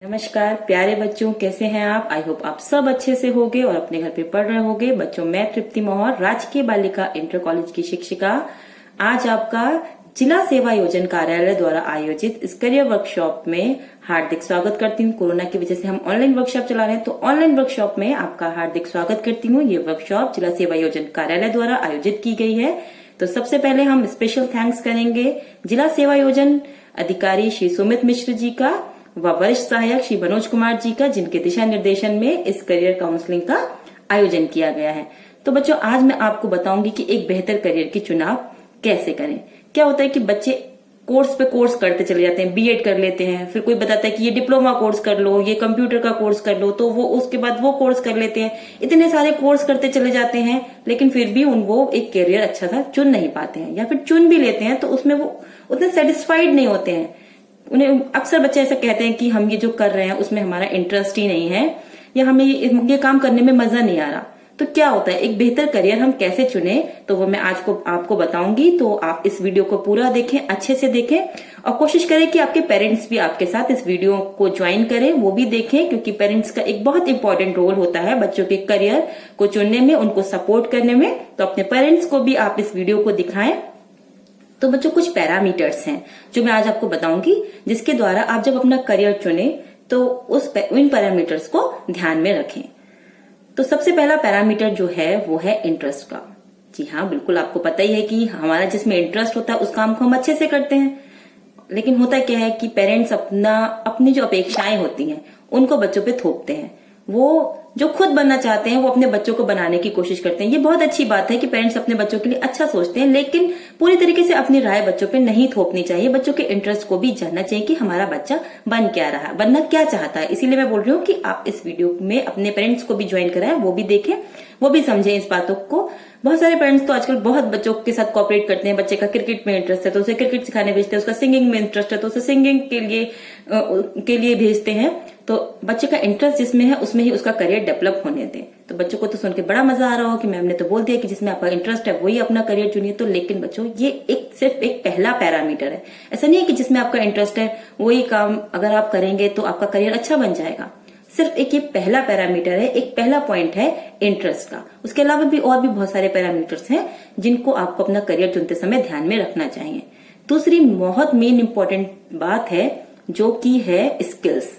नमस्कार प्यारे बच्चों, कैसे हैं आप। आई होप आप सब अच्छे से होंगे और अपने घर पे पढ़ रहे होंगे। बच्चों, मैं तृप्ति मोहर, राजकीय बालिका इंटर कॉलेज की शिक्षिका, आज आपका जिला सेवा योजन कार्यालय द्वारा आयोजित इस करियर वर्कशॉप में हार्दिक स्वागत करती हूँ। कोरोना की वजह से हम ऑनलाइन वर्कशॉप चला रहे हैं, तो ऑनलाइन वर्कशॉप में आपका हार्दिक स्वागत करती हूँ। ये वर्कशॉप जिला सेवा योजन कार्यालय द्वारा आयोजित की गई है। तो सबसे पहले हम स्पेशल थैंक्स करेंगे जिला सेवा योजन अधिकारी श्री सुमित मिश्र जी का व वरिष्ठ सहायक श्री मनोज कुमार जी का, जिनके दिशा निर्देशन में इस करियर काउंसलिंग का आयोजन किया गया है। तो बच्चों, आज मैं आपको बताऊंगी कि एक बेहतर करियर की चुनाव कैसे करें। क्या होता है कि बच्चे कोर्स पे कोर्स करते चले जाते हैं, बीएड कर लेते हैं, फिर कोई बताता है कि ये डिप्लोमा कोर्स कर लो, ये कंप्यूटर का कोर्स कर लो, तो वो उसके बाद वो कोर्स कर लेते हैं। इतने सारे कोर्स करते चले जाते हैं, लेकिन फिर भी वो एक करियर अच्छा सा चुन नहीं पाते हैं, या फिर चुन भी लेते हैं तो उसमें वो उतने सेटिस्फाइड नहीं होते हैं। उन्हें अक्सर बच्चे ऐसा कहते हैं कि हम ये जो कर रहे हैं उसमें हमारा इंटरेस्ट ही नहीं है, या हमें ये काम करने में मजा नहीं आ रहा। तो क्या होता है, एक बेहतर करियर हम कैसे चुने, तो वो मैं आज को आपको बताऊंगी। तो आप इस वीडियो को पूरा देखें, अच्छे से देखें, और कोशिश करें कि आपके पेरेंट्स भी आपके साथ इस वीडियो को ज्वाइन करें, वो भी देखें, क्योंकि पेरेंट्स का एक बहुत इंपॉर्टेंट रोल होता है बच्चों के करियर को चुनने में, उनको सपोर्ट करने में। तो अपने पेरेंट्स को भी आप इस वीडियो को दिखाएं। तो बच्चों, कुछ पैरामीटर्स हैं जो मैं आज आपको बताऊंगी, जिसके द्वारा आप जब अपना करियर चुने तो इन पैरामीटर्स को ध्यान में रखें। तो सबसे पहला पैरामीटर जो है वो है इंटरेस्ट का। जी हाँ, बिल्कुल आपको पता ही है कि हमारा जिसमें इंटरेस्ट होता है उस काम को हम अच्छे से करते हैं। लेकिन होता क्या है कि पेरेंट्स अपनी जो अपेक्षाएं होती हैं उनको बच्चों पे थोपते हैं। वो जो खुद बनना चाहते हैं वो अपने बच्चों को बनाने की कोशिश करते हैं। ये बहुत अच्छी बात है कि पेरेंट्स अपने बच्चों के लिए अच्छा सोचते हैं, लेकिन पूरी तरीके से अपनी राय बच्चों पे नहीं थोपनी चाहिए। बच्चों के इंटरेस्ट को भी जानना चाहिए कि हमारा बच्चा बनना क्या चाहता है। इसीलिए मैं बोल रही हूँ कि आप इस वीडियो में अपने पेरेंट्स को भी ज्वाइन कराएं, वो भी देखें, वो भी समझें इस बातों को। बहुत सारे पेरेंट्स तो आजकल बहुत बच्चों के साथ कोऑपरेट करते हैं। बच्चे का क्रिकेट में इंटरेस्ट है तो उसे क्रिकेट सिखाने भेजते हैं, उसका सिंगिंग में इंटरेस्ट है तो उसे सिंगिंग के लिए भेजते हैं। तो बच्चे का इंटरेस्ट जिसमें है उसमें ही उसका करियर डेवलप होने दें। तो बच्चों को तो सुन के बड़ा मजा आ रहा हो कि मैम ने तो बोल दिया कि जिसमें आपका इंटरेस्ट है वही अपना करियर चुनिए। तो लेकिन बच्चों, ये सिर्फ एक पहला पैरामीटर है। ऐसा नहीं है कि जिसमें आपका इंटरेस्ट है वही काम अगर आप करेंगे तो आपका करियर अच्छा बन जाएगा। सिर्फ ये पहला पैरामीटर है, एक पहला पॉइंट है इंटरेस्ट का। उसके अलावा भी और भी बहुत सारे पैरामीटर्स हैं जिनको आपको अपना करियर चुनते समय ध्यान में रखना चाहिए। दूसरी बहुत मेन इंपॉर्टेंट बात है जो कि है स्किल्स।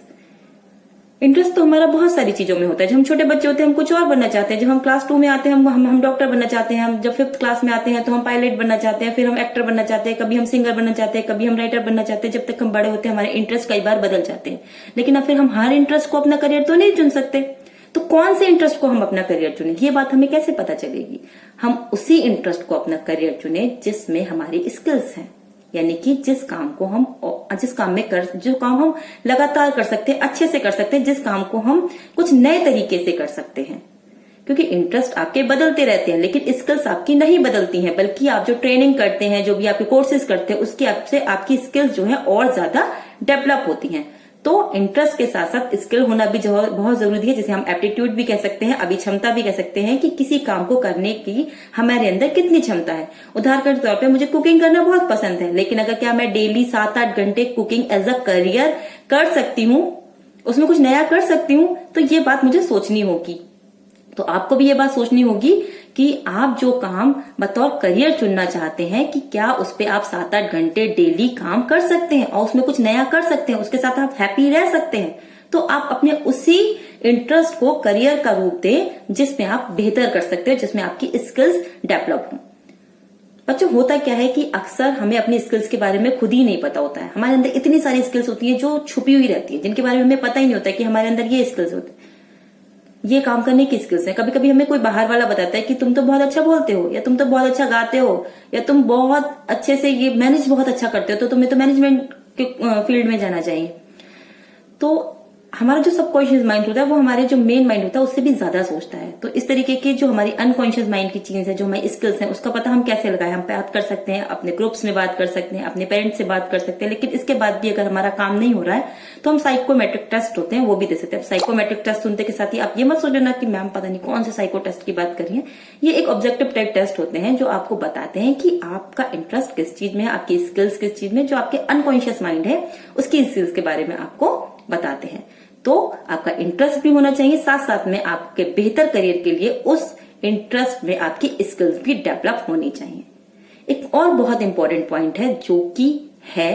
इंटरेस्ट तो हमारा बहुत सारी चीजों में होता है। जब हम छोटे बच्चे होते हैं हम कुछ और बनना चाहते हैं। जब हम क्लास 2 में आते हैं हम डॉक्टर बनना चाहते हैं। हम जब 5th क्लास में आते हैं तो हम पायलट बनना चाहते हैं, फिर हम एक्टर बनना चाहते हैं, कभी हम सिंगर बनना चाहते हैं, कभी हम राइटर बनना चाहते हैं। जब तक हम बड़े होते हैं हमारे इंटरेस्ट कई बार बदल जाते हैं, लेकिन अब फिर हम हर इंटरेस्ट को अपना करियर तो नहीं चुन सकते। तो कौन से इंटरेस्ट को हम अपना करियर चुने, ये बात हमें कैसे पता चलेगी। हम उसी इंटरेस्ट को अपना करियर चुने जिसमें हमारी स्किल्स हैं, यानी कि जो काम हम लगातार कर सकते हैं, अच्छे से कर सकते हैं, जिस काम को हम कुछ नए तरीके से कर सकते हैं। क्योंकि इंटरेस्ट आपके बदलते रहते हैं, लेकिन स्किल्स आपकी नहीं बदलती हैं, बल्कि आप जो ट्रेनिंग करते हैं, जो भी आपके कोर्सेज करते हैं, उसकी आपकी स्किल्स जो है और ज्यादा डेवलप होती हैं। तो इंटरेस्ट के साथ साथ स्किल होना भी बहुत जरूरी है, जिसे हम एप्टीट्यूड भी कह सकते हैं, अभिक्षमता भी कह सकते हैं, कि किसी काम को करने की हमारे अंदर कितनी क्षमता है। उदाहरण के तौर पे मुझे कुकिंग करना बहुत पसंद है, लेकिन अगर क्या मैं डेली 7-8 घंटे कुकिंग एज अ करियर कर सकती हूँ, उसमें कुछ नया कर सकती हूँ, तो ये बात मुझे सोचनी होगी। तो आपको भी ये बात सोचनी होगी कि आप जो काम बतौर करियर चुनना चाहते हैं, कि क्या उस पे आप 7-8 घंटे डेली काम कर सकते हैं और उसमें कुछ नया कर सकते हैं, उसके साथ आप हैप्पी रह सकते हैं। तो आप अपने उसी इंटरेस्ट को करियर का रूप दें जिसमें आप बेहतर कर सकते हो, जिसमें आपकी स्किल्स डेवलप हो। बच्चों, होता क्या है कि अक्सर हमें अपनी स्किल्स के बारे में खुद ही नहीं पता होता है। हमारे अंदर इतनी सारी स्किल्स होती है जो छुपी हुई रहती है, जिनके बारे में हमें पता ही नहीं होता कि हमारे अंदर ये स्किल्स होती है, ये काम करने की स्किल्स है। कभी कभी हमें कोई बाहर वाला बताता है कि तुम तो बहुत अच्छा बोलते हो, या तुम तो बहुत अच्छा गाते हो, या तुम बहुत अच्छे से ये मैनेज बहुत अच्छा करते हो, तो तुम्हें तो मैनेजमेंट के फील्ड में जाना चाहिए। तो हमारा जो सबकॉन्शियस माइंड होता है वो हमारे जो मेन माइंड होता है उससे भी ज्यादा सोचता है। तो इस तरीके की जो हमारी अनकॉन्शियस माइंड की चीज है, जो हमारी स्किल्स हैं, उसका पता हम कैसे लगाएं। हम बात कर सकते हैं, अपने ग्रुप्स में बात कर सकते हैं, अपने पेरेंट्स से बात कर सकते हैं, लेकिन इसके बाद भी अगर हमारा काम नहीं हो रहा है तो हम साइकोमेट्रिक टेस्ट होते हैं वो भी दे सकते हैं। साइकोमेट्रिक टेस्ट सुनते के साथ ही आप ये मत सोच लेना कि मैम पता नहीं कौन से साइको टेस्ट की बात कर रही है। ये एक ऑब्जेक्टिव टाइप टेस्ट होते हैं जो आपको बताते हैं कि आपका इंटरेस्ट किस चीज में है, आपकी स्किल्स किस चीज में, जो आपके अनकॉन्शियस माइंड है उसकी स्किल्स के बारे में आपको बताते हैं। तो आपका इंटरेस्ट भी होना चाहिए, साथ साथ में आपके बेहतर करियर के लिए उस इंटरेस्ट में आपकी स्किल्स भी डेवलप होनी चाहिए। एक और बहुत इंपॉर्टेंट पॉइंट है जो कि है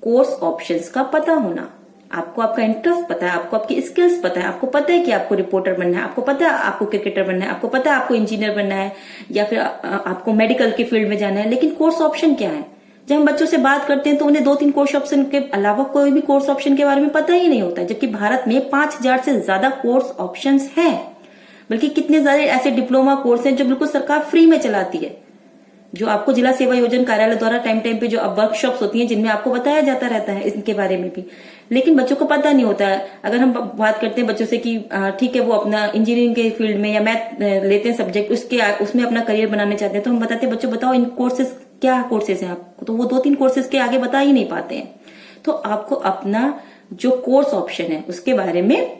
कोर्स ऑप्शंस का पता होना। आपको आपका इंटरेस्ट पता है, आपको आपकी स्किल्स पता है, आपको पता है कि आपको रिपोर्टर बनना है, आपको पता है आपको क्रिकेटर बनना है, आपको पता है आपको इंजीनियर बनना है, या फिर आपको मेडिकल के फील्ड में जाना है, लेकिन कोर्स ऑप्शन क्या है? जब हम बच्चों से बात करते हैं तो उन्हें 2-3 कोर्स ऑप्शन के अलावा कोई भी कोर्स ऑप्शन के बारे में पता ही नहीं होता, जबकि भारत में 5000 से ज्यादा कोर्स ऑप्शंस हैं। बल्कि कितने सारे ऐसे डिप्लोमा कोर्स हैं जो बिल्कुल सरकार फ्री में चलाती है, जो आपको जिला सेवा योजना कार्यालय द्वारा टाइम टाइम पे जो अब वर्कशॉप्स होती हैं जिनमें आपको बताया जाता रहता है इनके बारे में भी, लेकिन बच्चों को पता नहीं होता है। अगर हम बात करते हैं बच्चों से कि ठीक है वो अपना इंजीनियरिंग के फील्ड में या मैथ लेते हैं सब्जेक्ट, उसमें अपना करियर बनाने चाहते हैं, तो हम बताते हैं बच्चों बताओ इन कोर्सेज क्या कोर्सेज हैं आपको, तो वो 2-3 कोर्सेज के आगे बता ही नहीं पाते हैं। तो आपको अपना जो कोर्स ऑप्शन है उसके बारे में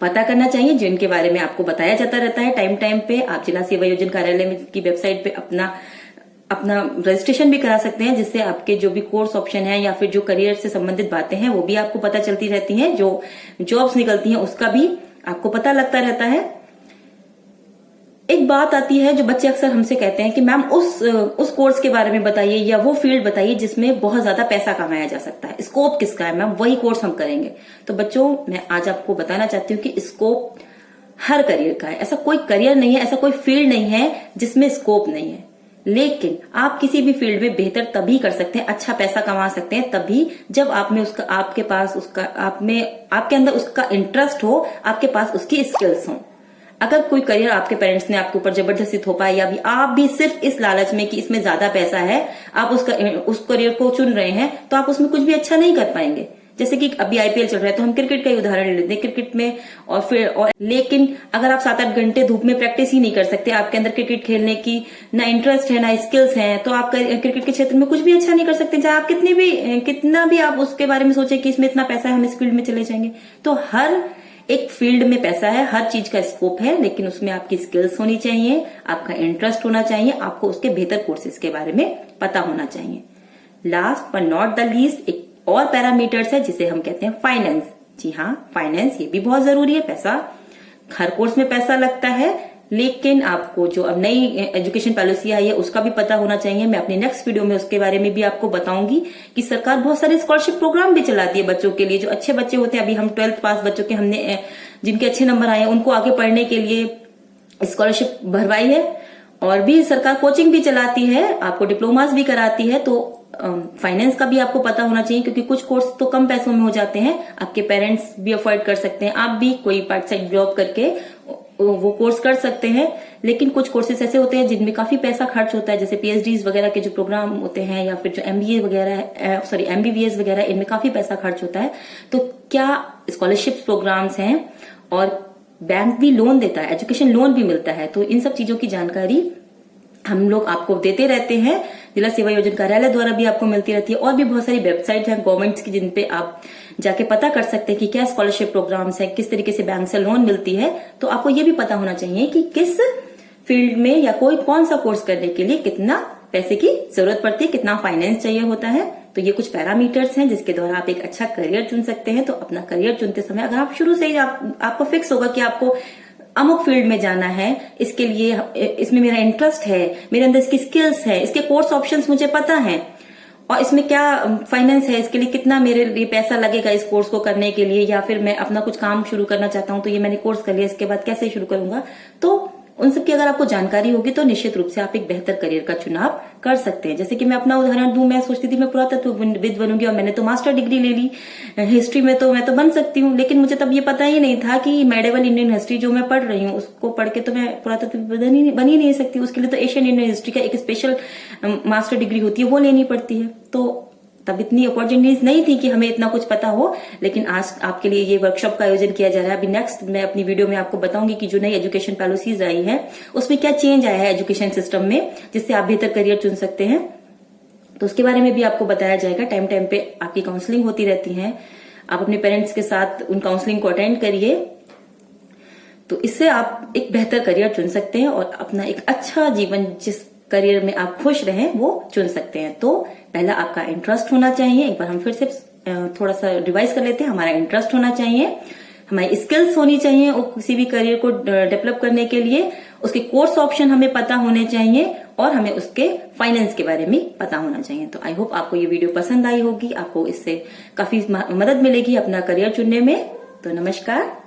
पता करना चाहिए, जिनके बारे में आपको बताया जाता रहता है टाइम टाइम पे। आप जिला सेवा योजना कार्यालय की वेबसाइट पे अपना रजिस्ट्रेशन भी करा सकते हैं, जिससे आपके जो भी कोर्स ऑप्शन है या फिर जो करियर से संबंधित बातें हैं वो भी आपको पता चलती रहती हैं। जो जॉब्स निकलती हैं उसका भी आपको पता लगता रहता है। एक बात आती है जो बच्चे अक्सर हमसे कहते हैं कि मैम उस कोर्स के बारे में बताइए या वो फील्ड बताइए जिसमें बहुत ज्यादा पैसा कमाया जा सकता है, स्कोप किसका है मैम, वही कोर्स हम करेंगे। तो बच्चों मैं आज आपको बताना चाहती हूँ कि स्कोप हर करियर का है। ऐसा कोई करियर नहीं है, ऐसा कोई फील्ड नहीं है जिसमें स्कोप नहीं है, लेकिन आप किसी भी फील्ड में बेहतर तभी कर सकते हैं, अच्छा पैसा कमा सकते हैं तभी जब आप में उसका आपके पास उसका आपके अंदर उसका इंटरेस्ट हो, आपके पास उसकी स्किल्स हो। अगर कोई करियर आपके पेरेंट्स ने आपके ऊपर जबरदस्ती थोपा है या भी आप भी सिर्फ इस लालच में कि इसमें ज्यादा पैसा है आप उस करियर को चुन रहे हैं, तो आप उसमें कुछ भी अच्छा नहीं कर पाएंगे। जैसे कि अभी आईपीएल चल रहा है तो हम क्रिकेट का ही उदाहरण लेते हैं, क्रिकेट में लेकिन अगर आप 7-8 घंटे धूप में प्रैक्टिस ही नहीं कर सकते, आपके अंदर क्रिकेट खेलने की ना इंटरेस्ट है ना स्किल्स हैं, तो आप क्रिकेट के क्षेत्र में कुछ भी अच्छा नहीं कर सकते, चाहे आप कितना भी आप उसके बारे में सोचे कि इसमें इतना पैसा है हम इस फील्ड में चले जाएंगे। तो हर एक फील्ड में पैसा है, हर चीज का स्कोप है, लेकिन उसमें आपकी स्किल्स होनी चाहिए, आपका इंटरेस्ट होना चाहिए, आपको उसके बेहतर कोर्सेज के बारे में पता होना चाहिए। Last but not the least एक और पैरामीटर्स है जिसे हम कहते हैं फाइनेंस। जी हाँ, फाइनेंस ये भी बहुत जरूरी है। पैसा हर कोर्स में पैसा लगता है, लेकिन आपको जो अब नई एजुकेशन पॉलिसी आई है उसका भी पता होना चाहिए। मैं अपनी नेक्स्ट वीडियो में उसके बारे में भी आपको बताऊंगी कि सरकार बहुत सारे स्कॉलरशिप प्रोग्राम भी चलाती है बच्चों के लिए। जो अच्छे बच्चे होते हैं, अभी हम 12th पास बच्चों के हमने जिनके अच्छे नंबर आए हैं उनको आगे पढ़ने के लिए स्कॉलरशिप भरवाई है, और भी सरकार कोचिंग भी चलाती है, आपको डिप्लोमास भी कराती है। तो फाइनेंस का भी आपको पता होना चाहिए, क्योंकि कुछ कोर्स तो कम पैसों में हो जाते हैं, आपके पेरेंट्स भी अफोर्ड कर सकते हैं, आप भी कोई पार्ट टाइम जॉब करके वो कोर्स कर सकते हैं। लेकिन कुछ कोर्सेज ऐसे होते हैं जिनमें काफी पैसा खर्च होता है, जैसे पीएचडीज वगैरह के जो प्रोग्राम होते हैं या फिर जो एमबीए वगैरह एमबीबीएस वगैरह, इनमें काफी पैसा खर्च होता है। तो क्या स्कॉलरशिप प्रोग्राम्स हैं और बैंक भी लोन देता है, एजुकेशन लोन भी मिलता है, तो इन सब चीजों की जानकारी हम लोग आपको देते रहते हैं। जिला सेवा योजना कार्यालय द्वारा भी आपको मिलती रहती है, और भी बहुत सारी वेबसाइट हैं गवर्नमेंट्स की जिन पे आप जाके पता कर सकते हैं कि क्या स्कॉलरशिप प्रोग्राम्स हैं, किस तरीके से बैंक से लोन मिलती है। तो आपको ये भी पता होना चाहिए कि किस फील्ड में या कौन सा कोर्स करने के लिए कितना पैसे की जरूरत पड़ती है, कितना फाइनेंस चाहिए होता है। तो ये कुछ पैरामीटर्स हैं जिसके द्वारा आप एक अच्छा करियर चुन सकते हैं। तो अपना करियर चुनते समय अगर आप शुरू से ही आपको फिक्स होगा कि आपको अमुक फील्ड में जाना है, इसके लिए इसमें मेरा इंटरेस्ट है, मेरे अंदर इसकी स्किल्स है, इसके कोर्स ऑप्शंस मुझे पता है, और इसमें क्या फाइनेंस है, इसके लिए कितना मेरे लिए पैसा लगेगा इस कोर्स को करने के लिए, या फिर मैं अपना कुछ काम शुरू करना चाहता हूं तो ये मैंने कोर्स कर लिया, इसके बाद कैसे शुरू करूंगा। तो उन सब की अगर आपको जानकारी होगी तो निश्चित रूप से आप एक बेहतर करियर का चुनाव कर सकते हैं। जैसे कि मैं अपना उदाहरण दूं, मैं सोचती थी मैं पुरातत्वविद बनूंगी और मैंने तो मास्टर डिग्री ले ली हिस्ट्री में, तो मैं तो बन सकती हूँ, लेकिन मुझे तब ये पता ही नहीं था कि मेडिवल इंडियन हिस्ट्री जो मैं पढ़ रही हूँ उसको पढ़ के तो मैं पुरातत्वविद बन ही नहीं सकती। उसके लिए तो एशियन इंडियन हिस्ट्री का एक स्पेशल मास्टर डिग्री होती है, वो लेनी पड़ती है। तो तब इतनी अपॉर्चुनिटीज नहीं थी कि हमें इतना कुछ पता हो, लेकिन आज आपके लिए ये वर्कशॉप का आयोजन किया जा रहा है। अभी नेक्स्ट मैं अपनी वीडियो में आपको बताऊंगी कि जो नई एजुकेशन पॉलिसीज आई है उसमें क्या चेंज आया है एजुकेशन सिस्टम में, जिससे आप बेहतर करियर चुन सकते हैं। तो उसके बारे में भी आपको बताया जाएगा। टाइम टाइम पे आपकी काउंसलिंग होती रहती है, आप अपने पेरेंट्स के साथ उन काउंसलिंग को अटेंड करिए, तो इससे आप एक बेहतर करियर चुन सकते हैं और अपना एक अच्छा जीवन, जिस करियर में आप खुश रहें, वो चुन सकते हैं। तो पहला आपका इंटरेस्ट होना चाहिए। एक बार हम फिर से थोड़ा सा रिवाइज कर लेते हैं। हमारा इंटरेस्ट होना चाहिए, हमारी स्किल्स होनी चाहिए और किसी भी करियर को डेवलप करने के लिए उसके कोर्स ऑप्शन हमें पता होने चाहिए और हमें उसके फाइनेंस के बारे में पता होना चाहिए। तो आई होप आपको ये वीडियो पसंद आई होगी, आपको इससे काफी मदद मिलेगी अपना करियर चुनने में। तो नमस्कार।